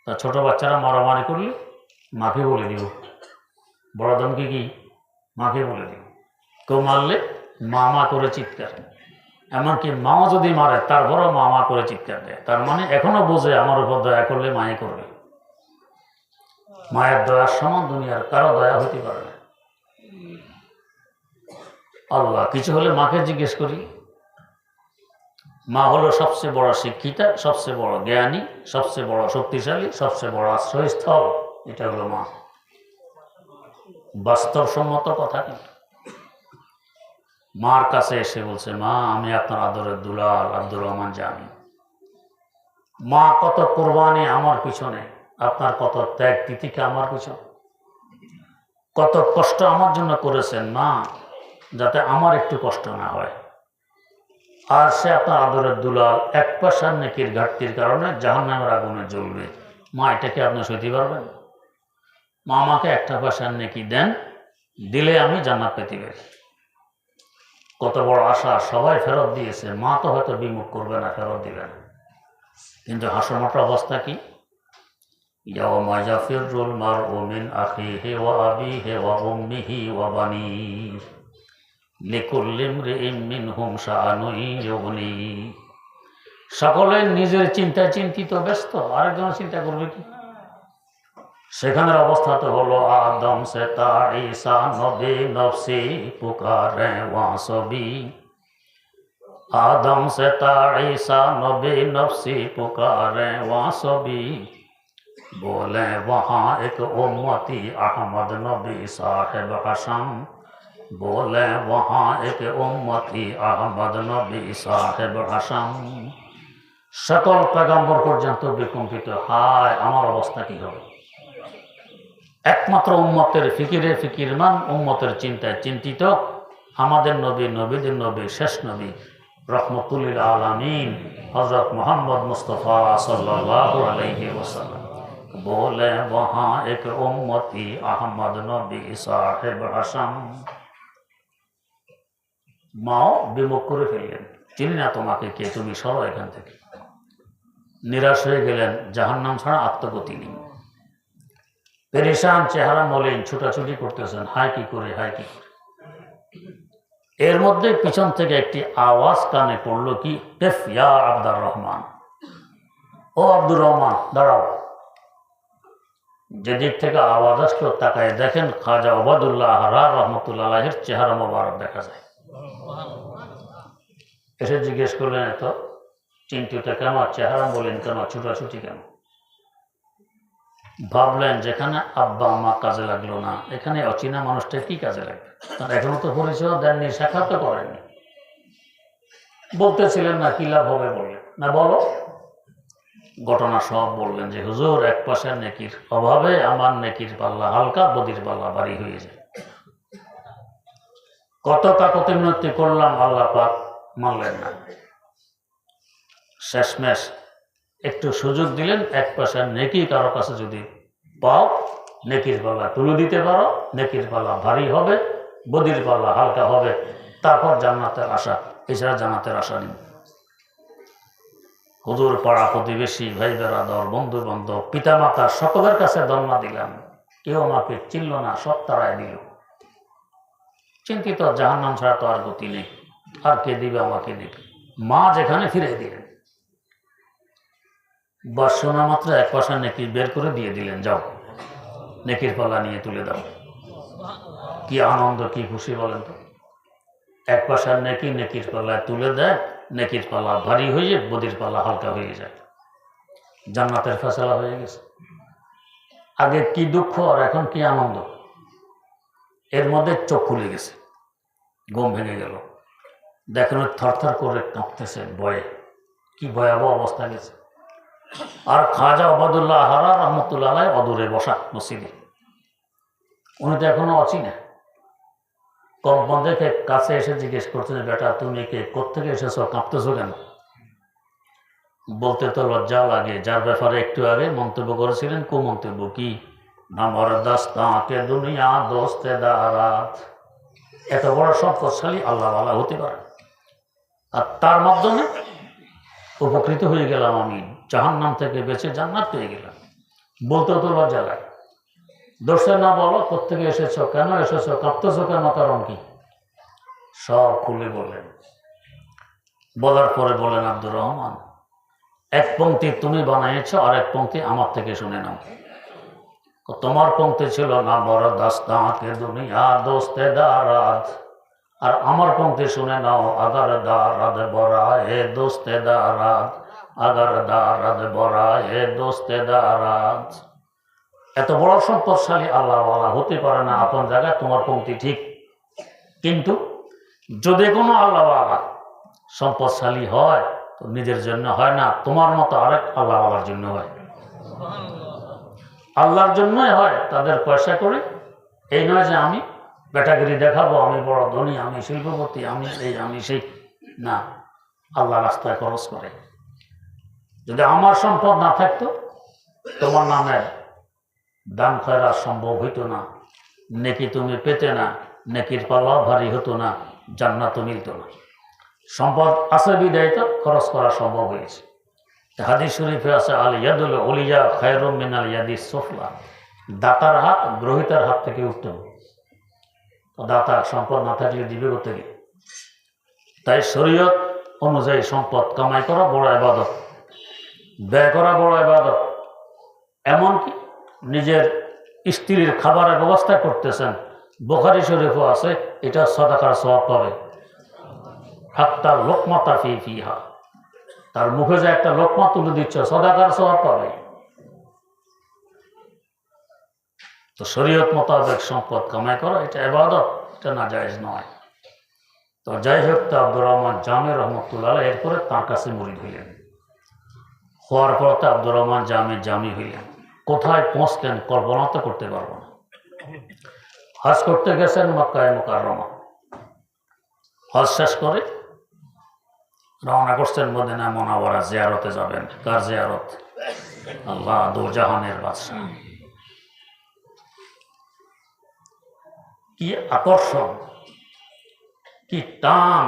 তা ছোট বাচ্চারা মারামারি করলে মাকে বলে দিব, বড় ধমকি কি, মাকে বলে দিব। কেউ মারলে মা করে চিৎকার। এমনকি মাও যদি মারে তারপরও মা করে চিৎকার দেয়। তার মানে এখনো বোঝে আমার উপর দয়া করলে মায়ে করবে। মায়ের দয়ার সমান দুনিয়ার কারো দয়া হইতে পারে না। আল্লাহ কিছু হলে মাকে জিজ্ঞেস করি। মা হলো সবচেয়ে বড় শিক্ষিতা, সবচেয়ে বড় জ্ঞানী, সবচেয়ে বড় শক্তিশালী, সবচেয়ে বড় আশ্রয়স্থল। এটা হলো মা। বাস্তবসম্মত কথা। কিন্তু মার কাছে এসে বলছে, মা আমি আপনার আদরের দুলাল আব্দুর রহমান জানি। মা কত কোরবানি আমার পিছনে, আপনার কত ত্যাগ তিতিকে আমার পিছনে, কত কষ্ট আমার জন্য করেছেন মা, যাতে আমার একটু কষ্ট না হয়। আর সে আপনার আদরের দুলাল 1 পয়সার নেকির ঘাটতির কারণে জাহান্নামের আগুনে জ্বলবে। মা এটাকে আপনি সইতে পারবেন? মা আমাকে 1 পয়সার নেকি দেন, দিলে আমি জান্নাত পেতে পারি। কত বড় আশা, সবাই ফেরত দিয়েছে, মা তো হয়তো বিমুখ করবে না, ফেরত দিবে না। কিন্তু হাসরমাত্র অবস্থা কি? ইয়াওমা ইয়াফিরুল মারউ মিন আখিহি ওয়া আবিহি ওয়া উম্মিহি ওয়া বানিহি লিকুল্লি ইমরিইন মিনহুম শাআনুন ইউগনি। সকলে নিজের চিন্তায় চিন্তিত, ব্যস্ত, আরেকজনের চিন্তা করবে কি? সেখানের অবস্থা তো হলো আদম সে তা ঈসা নবী নফসি পুকারে ওয়াসবি। आदम से ता ईसा नबी नफ्सी पुकारे वासबी। बोले वहाँ एक उम्मती अहमद नबी साहेब हशम। बोले वहाँ एक उम्मती अहमद नबी साहेब हशम। সকল পেগম্বর পর্যন্ত বিকম্পিত, হায় আমার অবস্থা কি হবে? একমাত্র উম্মতের ফিকিরে ফিকিরমান, উম্মতের চিন্তায় চিন্তিত আমাদের নবী, নবীদের নবী, শেষ নবী रहमतुल आलमीन हज़रत मोहम्मद मुस्तफ़ा सल्लल्लाहु अलैहि वसल्लम बोले वहाँ एक उम्मती अहमद नबी साहेब हशम। माओ বিমুখ করে ফেললেন, চিনি না তোমাকে, কে তুমি, সরো এখান থেকে। নিরাশ হয়ে গেলেন, জাহান্নাম ছাড়া আত্মগতি নেই। পেরেশান চেহারা, মলিন, ছুটাছুটি করতেছেন, হায় কি করে, হায় কি করে। এর মধ্যে পিছন থেকে একটি আওয়াজ কানে পড়লো, কি, কেফ ইয়া আব্দুর রহমান, ও আব্দুর রহমান দাঁড়াও। যেদিক থেকে আওয়াজ আসলো তাকায় দেখেন খাজা ওবায়দুল্লাহ আহরা রহমতুল্লাহ আলাইহির চেহারা মোবারক দেখা যায়। এসে জিজ্ঞেস করলেন, এত চিন্তিত কেন, চেহারা বলেন কেন, ছুটাছুটি কেন? ভাবলেন যেখানে আব্বা আম্মা কাজে লাগলো না, এখানে অচেনা মানুষটা কি কাজে লাগবে? তার এখনো তো পরিচয় দেননি, সাক্ষাৎ তো করেননি। বলতেছিলেন না কি লাভ হবে, বললেন না, বলো। ঘটনা সব বললেন যে হুজুর এক পাশের নেকির অভাবে আমার নেকির পাল্লা হালকা, বদির পাল্লা ভারী হয়ে যায়। কত কাকতি মিনতি করলাম, আল্লাহ পাক মানলেন না। শেষমেশ একটু সুযোগ দিলেন, এক পাশের নেকি কারো কাছে যদি পাও, নেকির পাল্লা তুলে দিতে পারো, নেকির পাল্লা ভারী হবে, বদির পাল্লা হালকা হবে, তারপর জান্নাতের আশা। এছাড়া জান্নাতের আশা নেই। হুজুর, পাড়া প্রতিবেশী, ভাই বেড়াদর, বন্ধু বান্ধব, পিতা মাতা সকলের কাছে ধন্যবাদ দিলাম, কেউ আমাকে চিনল না, সব তারাই দিল। চিন্তিত, জাহান্নাম ছাড়া তো আর গতি নেই, আর কে দিবে আমাকে দিবে। মা যেখানে ফিরে দিলেন, বা শোনা মাত্র এক পাশা নেকি বের করে দিয়ে দিলেন, যাও নেকির পাল্লা নিয়ে তুলে দাও। কি আনন্দ, কি খুশি বলেন তো। এক পাশার নেকি নেকির পাল্লায় তুলে দেয়, নেকির পাল্লা ভারী হয়ে, বদির পাল্লা হালকা হয়ে যায়। জান্নাতের ফয়সালা হয়ে গেছে। আগে কি দুঃখ আর এখন কি আনন্দ, এর মধ্যে চোখ খুলে গেছে, ঘুম ভেঙে গেল। দেখেন থরথর করে কাঁপতেছে ভয়ে, কি ভয়াবহ অবস্থা গেছে। আর খাজা ওবায়দুল্লাহ আহারা রহমতুল্লাহ আলাইহি অদূরে বসা মসজিদে, উনি তো এখনো অচিনা। দেখে কাছে এসে জিজ্ঞেস করছেন, বেটা তুমি কে, কোত্থেকে এসেছো, কাঁপতেছো কেন? বলতে তো লজ্জা লাগে, যার ব্যাপারে একটু আগে মন্তব্য করেছিলেন। কুমন্তব্য কি? নামরদাস্তাকে দুনিয়া দোস্তে দারাত। এত বড় সম্পদশালী আল্লাহওয়ালা হতে পারে, আর তার মাধ্যমে উপকৃত হয়ে গেলাম আমি, জাহান্নাম থেকে বেঁচে জান্নাত পেয়ে গেলাম। বলতে তো লজ্জা লাগে। দোষে না বলো, কোত্থেকে এসেছো, কেন এসেছো, কাঁপতেছো কেন, কারণ কি, সব খুলে বললেন। বলার পরে বলেন, আব্দুর রহমান, এক পংক্তি তুমি বানাইছো, আর এক পংক্তি আমার থেকে শুনে নাও। তোমার পংক্তি ছিল না বড় দাস্তাকে দুনিয়া দোস্তে দারাত, আর আমার পংক্তি শুনে নাও, আগার দারাত বড়া হে দোস্তে দারাত, আগার দারাত বড়া হে দোস্তে দারাত। এত বড় সম্পদশালী আল্লাহওয়ালা হতে পারে না আপন জায়গায়, তোমার পংক্তি ঠিক। কিন্তু যদি কোনো আল্লাহওয়ালা সম্পদশালী হয়, তো নিজের জন্য হয় না, তোমার মতো আরেক আল্লাহওয়ালার জন্য হয়। আল্লাহর জন্যই হয়। তাদের পয়সা করে, এই নয় যে আমি ব্যাটাগিরি দেখাবো, আমি বড় ধনী, আমি শিল্পপতি, আমি এই আমি সেই, না, আল্লাহ রাস্তায় খরচ করে। যদি আমার সম্পদ না থাকতো, তোমার নামের দান খয়রাত সম্ভব হইতো না, নেকি তুমি পেতে না, নেকির পাল্লা ভারী হতো না, জান্নাত মিলত না। সম্পদ আছে বিদায় তো খরচ করা সম্ভব হয়েছে। হাদিস শরীফে আছে, আল ইয়াদুল উলিয়া খায়রুম মিনাল ইয়াদিস সুফলা। দাতার হাত গ্রহিতার হাত থেকে উত্তম। দাতা সম্পদ না থাকলে দিবে কোথেকে? তাই শরীয়ত অনুযায়ী সম্পদ কামাই করা বড় ইবাদত, ব্যয় করা বড় ইবাদত। এমনকি নিজের স্ত্রীর খাবারের ব্যবস্থা করতেছেন, বুখারী শরীফও আছে, এটা সাদাকার সওয়াব পাবে। হাত্তা লোকমাতা ফি ফিহা, তার মুখে যে একটা লোকমা তুলে দিচ্ছে, সাদাকার সওয়াব পাবে। তো শরীয়ত মোতাবেক সম্পদ কামাই করা এটা ইবাদত, এটা নাজায়েজ নয়। তো যাই হোক, তো আব্দুর রহমান জামি রহমতুল্লাহ এরপরে তাঁর কাছে মুরিদ হইলেন। হওয়ার পর তো আব্দুর রহমান জামি হইলেন। কোথায় পৌঁছলেন কল্পনা তো করতে পারবো না। হজ করতে গেছেন মক্কায়ে মুকাররমা, হজ শেষ করে রওনা করছেন মদিনা মুনাওয়ারা জিয়ারতে যাবেন। কার জিয়ারত? আল্লাহ দু জাহানের বাদশাহ। কি আকর্ষণ, কি টান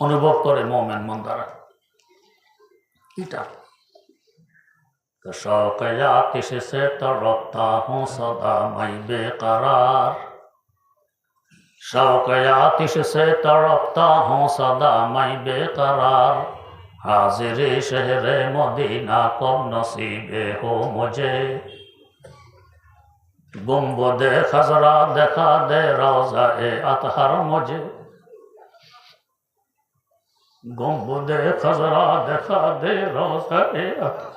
অনুভব করে মোমেন মন্দারা। शौक़ आतिश से तड़पता हूँ सदा मैं बेकरार, शौक़ आतिश से तड़पता हूँ सदा मैं बेकरार, हाजिर शहर मदीना कब नसीबे हो मुझे, गुंबदे खजरा देखा दे रोज़ा-ए अतहर मुझे, गुंबदे खजरा देखा दे रोज़ा-ए अतहर,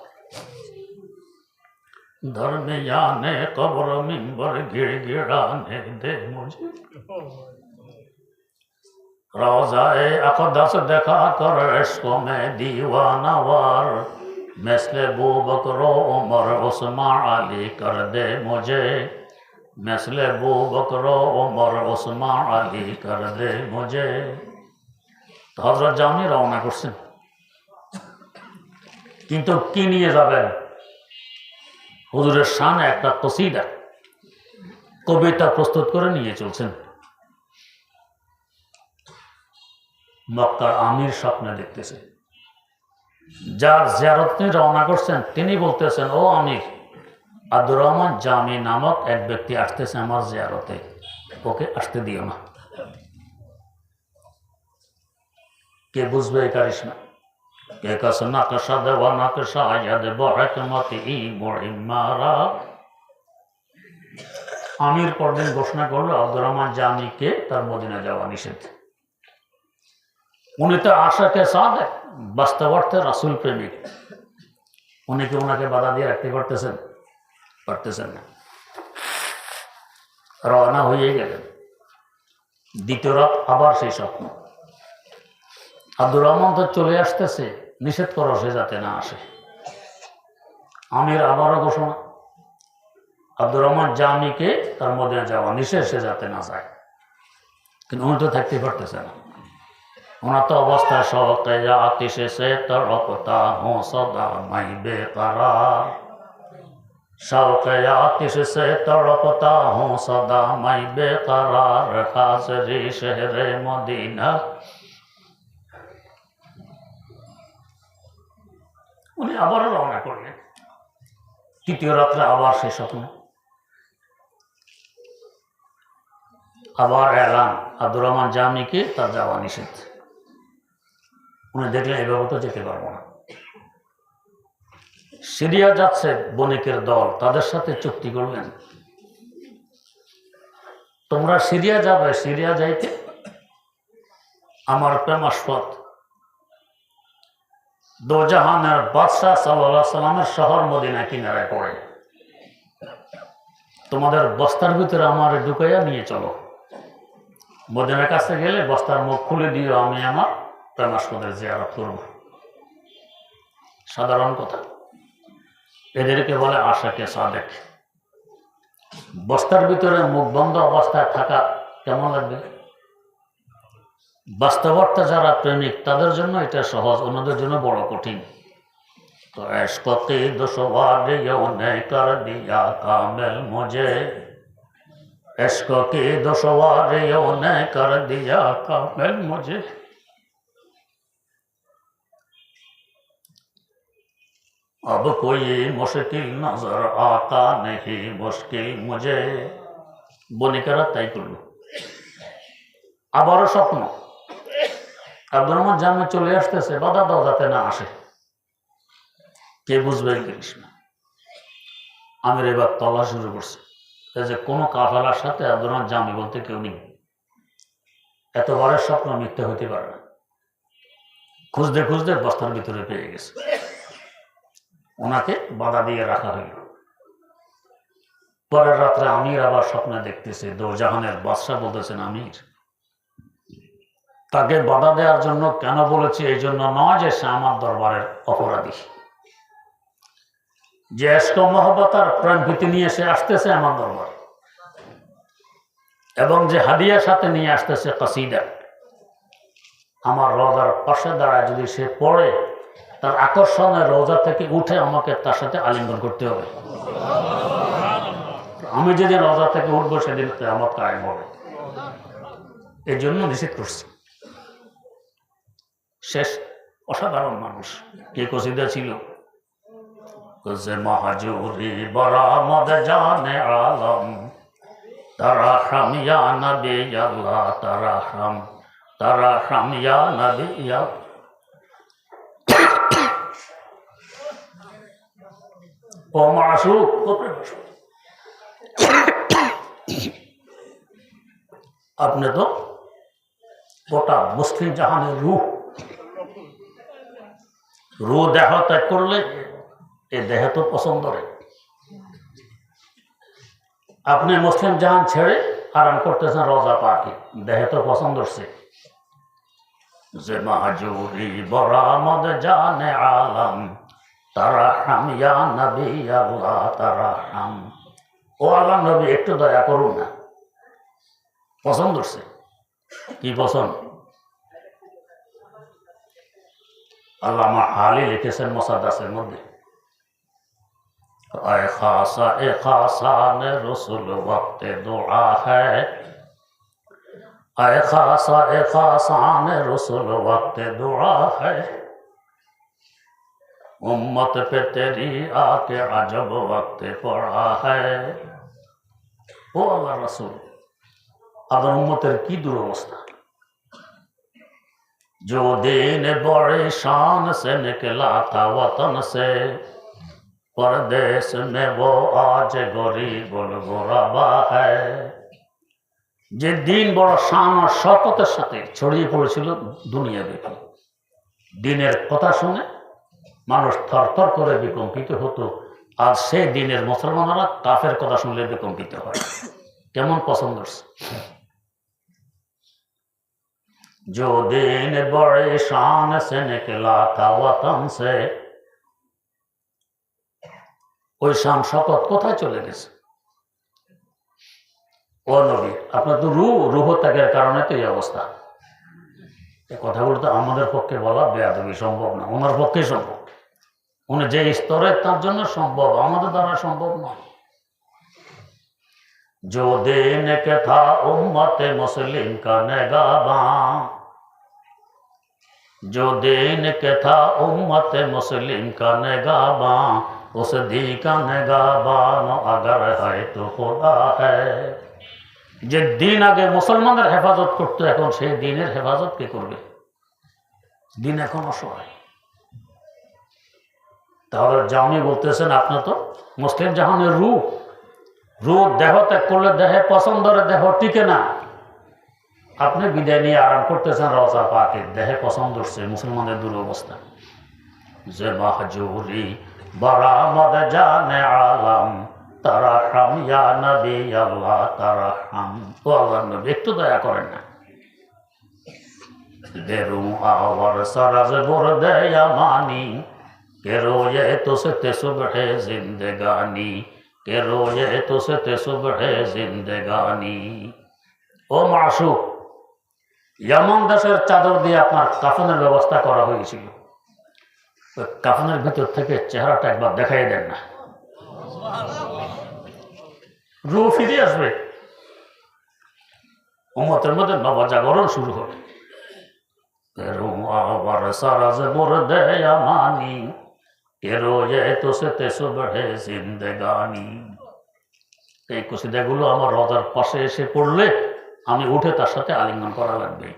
दरमियाने कब्र मिंबर गिड़गिड़ाने दे मुझे, रोज़ा-ए अक़दस देखा कर इश्क़ में दीवानावार, मिस्ले बू बकरो उमर उस्मान अली कर दे मुझे मिस्ले बू बकरो उमर उस्मान अली कर दे मुझे। তো হযরত জামি রওনা করছেন, কিন্তু কি নিয়ে যাবেন? হুজুরের শানে একটা কসিদা কবিতা প্রস্তুত করে নিয়ে চলছেন। মক্কার আমির স্বপ্নে দেখতেছে, যার জিয়ারতে রওনা করছেন তিনি বলতেছেন, ও আমির, আব্দুর রহমান জামি নামক এক ব্যক্তি আসতেছে আমার জিয়ারতে, ওকে আসতে দিও না। কে বুঝবে এই কারিশমা? কে কাছে নাকশা দেওয়া নাকশা আয়াদ বহকমতি ই মুইমারা। আমির পরদিন ঘোষণা করলো আব্দুর রহমান জামিকে তার মদিনা যাওয়া নিষেধ। উনি তো আশাকে সাদেক, বাস্তব অর্থে রাসূল প্রেমিক, উনি কি ওনাকে বাধা দিয়ে রাখতে পারতেছেন না। রওনা হয়ে গেলেন। দ্বিতীয় রাত আবার সেই স্বপ্ন। আব্দুর রহমান তো চলে আসতেছে, নিষেধ করো সে যাতে না আসে। আমির আবারও ঘোষণা, আব্দুর রহমান জামিকে তার মদিনা যাওয়া নিষেধ, সে যাতে না যায়। কিন্তু উনি তো থাকতে পারতেছে না। ওনার তো অবস্থা শৌকে আতিশে সে তড়পতা হুঁ সদা মাই বেকরার। শৌকে আতিশ সে তড়পতা হুঁ সদা মাই বেকরার। হাজরি শহরে মদিনা। উনি আবারও রওনা করলেন। তৃতীয় রাত্রে আবার সেই স্বপ্ন, আবার এলান আব্দুর রহমান জামিকে তার যাওয়া নিষেধ। উনি দেখলেন এভাবে তো যেতে পারবো না। সিরিয়া যাচ্ছে বণিকের দল, তাদের সাথে চুক্তি করলেন, তোমরা সিরিয়া যাবে, সিরিয়া যাইতে আমার প্রেমাস্পদ দোজাহানের বাদশাহ সাল্লাল্লাহু আলাইহি সাল্লামের শহর মদিনা কিনারায় পড়ে, তোমাদের বস্তার ভিতরে আমার ঢুকাইয়া নিয়ে চলো। মদিনার কাছে গেলে বস্তার মুখ খুলে দিও, আমি আমার প্রেমাস্পদের জিয়ারত করব। সাধারণ কথা, এদেরকে বলে আশাকে সাদেক। বস্তার ভিতরে মুখ বন্ধ অবস্থায় থাকা কেমন লাগবে? বাস্তবতা যারা প্রেমিক তাদের জন্য এটা সহজ, অন্যদের জন্য বড় কঠিন। তো এশকে দুশওয়ারে কর দিয়া কামেল মুঝে, এশকে দুশওয়ারে কর দিয়া কামেল মুঝে। अब कोई मुश्किल नजर आता नहीं मुश्किल मुझे। বণিকেরা তাই করল। আবারও স্বপ্ন, আব্দুর রহমান জামি চলে আসতেছে, বাধা দাও যাতে না আসে। কে বুঝবে না। আমির এবার তলা শুরু করছে যে কোনো কাফেলার সাথে আব্দুর রহমান জামি বলতে কেউ নেই। এতবারের স্বপ্ন মিথ্যে হতে পারে না। খুঁজতে খুঁজতে বস্তার ভিতরে পেয়ে গেছে, ওনাকে বাধা দিয়ে রাখা হইল। পরের রাত্রে আমির আবার স্বপ্নে দেখতেছে দোজাহানের বাদশা বলতেছেন, আমির, তাকে বাধা দেওয়ার জন্য কেন বলেছি এই জন্য নয় যে সে আমার দরবারের অপরাধী, যে এশক মহব্বত আর প্রেম প্রীতি নিয়ে সে আসতেছে আমার দরবার, এবং যে হাদিয়ার সাথে নিয়ে আসতেছে কসিদা, আমার রোজার পাশে দাঁড়ায় যদি সে পড়ে, তার আকর্ষণে রোজা থেকে উঠে আমাকে তার সাথে আলিঙ্গন করতে হবে। আমি যেদিন রোজা থেকে উঠবো সেদিন কিয়ামত কায়েম হবে, এই জন্য নিষেধ করছি। শেষ অসাধারণ মানুষ। কে কসিদা ছিল? যে মাহাজুরি বরামদ জানে আলম, তারাহম ইয়া নবী আল্লাহ, তারাহম ইয়া নবী ইয়া। ও মাসুক, আপনি তো গোটা মুসলিম জাহানের রূহ দেহ ত্যাগ করলে এ দেহ তো পছন্দ রে। আপনি মুসলিম জাহান ছেড়ে আরাম করতেছেন রোজা পাকে, দেহ তো পছন্দ হচ্ছে। যে মাহাজুরি বরামদ জানে আলম, তারাহাম ইয়া নবী আল্লাহ তারাহাম। ও আল্লাহ নবী একটু দয়া করুন না। পছন্দ হচ্ছে কি পছন্দ? আল্লামা আলী লিখেছেন মুসাদ্দাসের মধ্যে, ए खासा ए खासा ने रसूल वक्त दुआ है, ए खासा ए खासा ने रसूल वक्त दुआ है, उम्मत पे तेरी आके अजब वक्त पड़ा है। ओ अल्लाह रसूल, अगर उम्मतेर की दुरवस्था, जो दिन बड़े शान से निकला था वतन से, परदेश में वो आज गरीब गुरबा है। যে দিন বড় শান ও শকতের সাথে ছড়িয়ে পড়েছিল দুনিয়া ব্যাপী, দিনের কথা শুনে মানুষ থরথর করে বিকম্পিত হতো, আজ সেই দিনের মুসলমানরা কাফের কথা শুনলে বিকম্পিত হয়। কেমন পছন্দ? जो दिन बड़े शान से निकला था वतन से, ওই শান শকত কোথায় চলে গেছে? ও নবী, আপনার তো রূহ ত্যাগের কারণে তো এই অবস্থা। এই কথাগুলো তো আমাদের পক্ষে বলা বেয়াদবি সম্ভব না, ওনার পক্ষে সম্ভব। উনি যে স্তরে, তার জন্য সম্ভব, আমাদের দ্বারা সম্ভব নয়। जो दिन के था उम्मत मुस्लिम का निगाहबां, जो दिन के था उम्मत मुस्लिम का निगाहबां, उस दी का निगाहबान अगर है तो खुदा है। যে দিন আগে মুসলমানদের হেফাজত করতো, এখন সেই দিনের হেফাজত কে করবে? দিন এখন অসহায়। তাহলে জামি বলতেছেন, আপনি তো মুসলিম জাহানের রূপ, দেহ ত্যাগ করলে দেহে পছন্দের দেহ টিকে না। আপনি বিদায় নিয়ে আরাম করতেছেন রওজা পাকে, দেহে পছন্দ হচ্ছে মুসলমানদের দুরবস্থা। যে মাহজুরি বরামদ জানে আলম, তারাহাম ইয়া নবী আল্লাহ তারাহাম। ও আল্লাহ নবী, একটু দয়া করেন না। বেরু আওয়ার সরাজ বুরদে ইয়ামানি, কে রোয়ে তুসতে সুবহে জিন্দেগানি, কে রোয়ে তুসতে সুবহে জিন্দেগানি। ও মাসুক, ইয়ামান দেশের চাদর দিয়ে আপনার কাফনের ব্যবস্থা করা হয়েছিল, ওই কাফনের ভিতর থেকে চেহারাটা একবার দেখাই দেন না, রূহ ফিরে আসবে, উম্মতের মধ্যে নবজাগরণ শুরু হবে। এই কসিদাগুলো আমার রওজার পাশে এসে পড়লে আমি উঠে তার সাথে আলিঙ্গন করা লাগবে।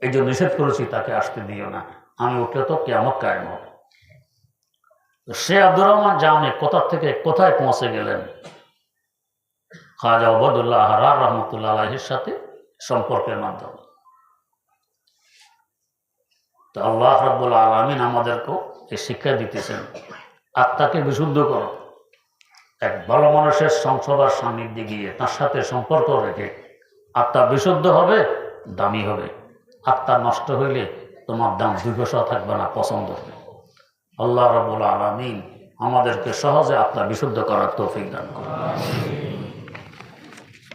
এই জন্য নিষেধ করেছি তাকে আসতে দিও না, আমি উঠলে তো কিয়ামত কায়েম হবে। সে আব্দুর রহমান জামে কোথা থেকে কোথায় পৌঁছে গেলেন? খাজা ওবায়দুল্লাহ আহরার রহমতুল্লাহ আলাইহির সাথে সম্পর্কের মাধ্যমে। তো আল্লাহ রাব্বুল আলামিন আমাদেরকেও এই শিক্ষা দিতেছেন, আত্মাকে বিশুদ্ধ করো। এক ভালো মানুষের সংসবার সান্নিধ্যে গিয়ে তার সাথে সম্পর্ক রেখে আত্মা বিশুদ্ধ হবে, দামি হবে। আত্মা নষ্ট হইলে তোমার দাম 2 পয়সা থাকবে না, পছন্দ হবে। আল্লাহ রাব্বুল আলামিন আমাদেরকে সহজে আত্মা বিশুদ্ধ করার তৌফিক দান করুন।